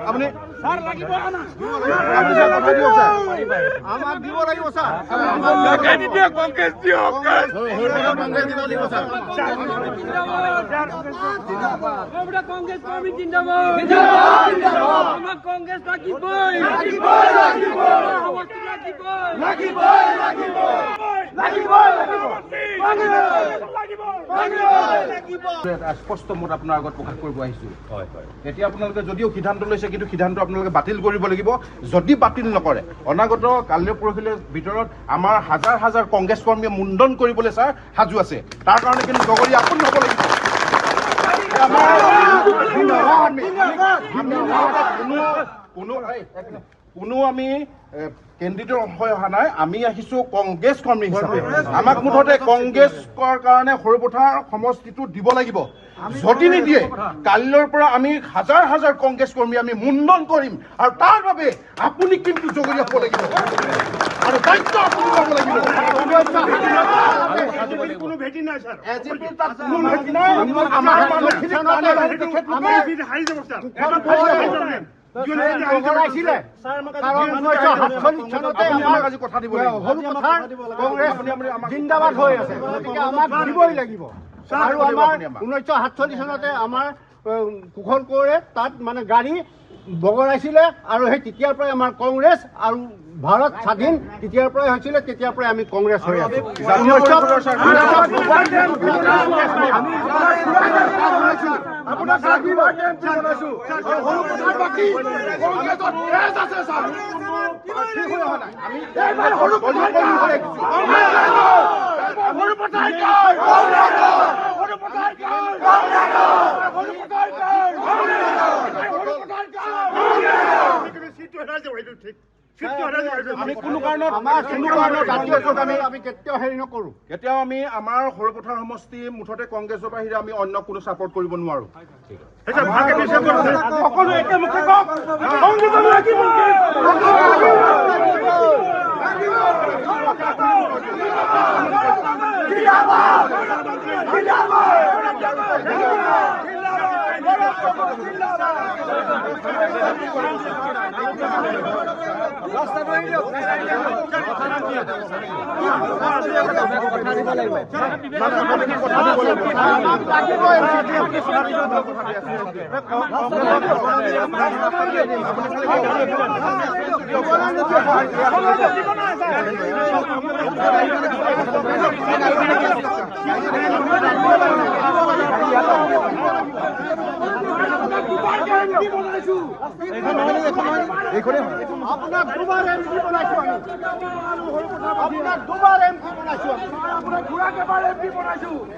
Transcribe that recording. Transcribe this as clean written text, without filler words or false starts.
আপুনি কংগ্ৰেছ দিয়ক কংগ্ৰেছ কৰ্মী জিন্দাবাদ আমাক কংগ্ৰেছ লাগিবই স্পষ্ট মত আপোনাৰ আগত প্ৰকাশ কৰিব আহিছো এতিয়া আপোনালোকে যদিও সিদ্ধান্ত লৈছে কিন্তু সিদ্ধান্ত আপোনালোকে বাতিল কৰিব লাগিব যদি বাতিল নকৰে অনাগত কালিৰ পৰহিলৈ ভিতৰত আমাৰ হাজাৰ হাজাৰ কংগ্ৰেছ কৰ্মীয়ে মুণ্ডন কৰিবলৈ ছাৰ সাজু আছে তাৰ কাৰণে কিন্তু জগৰীয়া আপুনি হ'ব লাগিব কোনো আমি কেন্দ্ৰিত হৈ অহা নাই আমি আহিছো কংগ্ৰেছ কৰ্মী হিচাপে আমাক মুঠতে কংগ্ৰেছৰ কাৰণে সৰুপথাৰ সমষ্টিটো দিব লাগিব যদি নিদিয়ে কালিৰ পৰা আমি হাজাৰ হাজাৰ কংগ্ৰেছ কৰ্মী আমি মুণ্ডন কৰিম আৰু তাৰ বাবে আপুনি কিন্তু জগৰীয়া হ'ব লাগিব আৰু দায়িত্ব আপুনি ল'ব লাগিব কোনো ভেটি নাই ছাৰ কোনো ভেটি নাই আমাৰ জিন্দাবাদ হৈ আছে গতিকে আমাক দিবই লাগিব আৰু আমাৰ 1947 চনতে আমাৰ কুশল কোঁৱৰে তাত মানে গাড়ী বগৰাইছিলে আৰু সেই তেতিয়াৰ পৰাই আমাৰ কংগ্ৰেছ আৰু ভাৰত স্বাধীন তেতিয়াৰ পৰাই হৈছিলে তেতিয়াৰ পৰাই আমি কংগ্ৰেছ হৈ আছো আমি কোনো কাৰণত আমি কেতিয়াও হেৰি নকৰো কেতিয়াও আমি আমাৰ সৰুপথাৰ সমষ্টি মুঠতে কংগ্ৰেছৰ বাহিৰে আমি অন্য কোনো ছাপৰ্ট কৰিব নোৱাৰো আপোনাক দুবাৰ এমপি বনাইছো আপোনাক দুবাৰ এমপি বনাইছো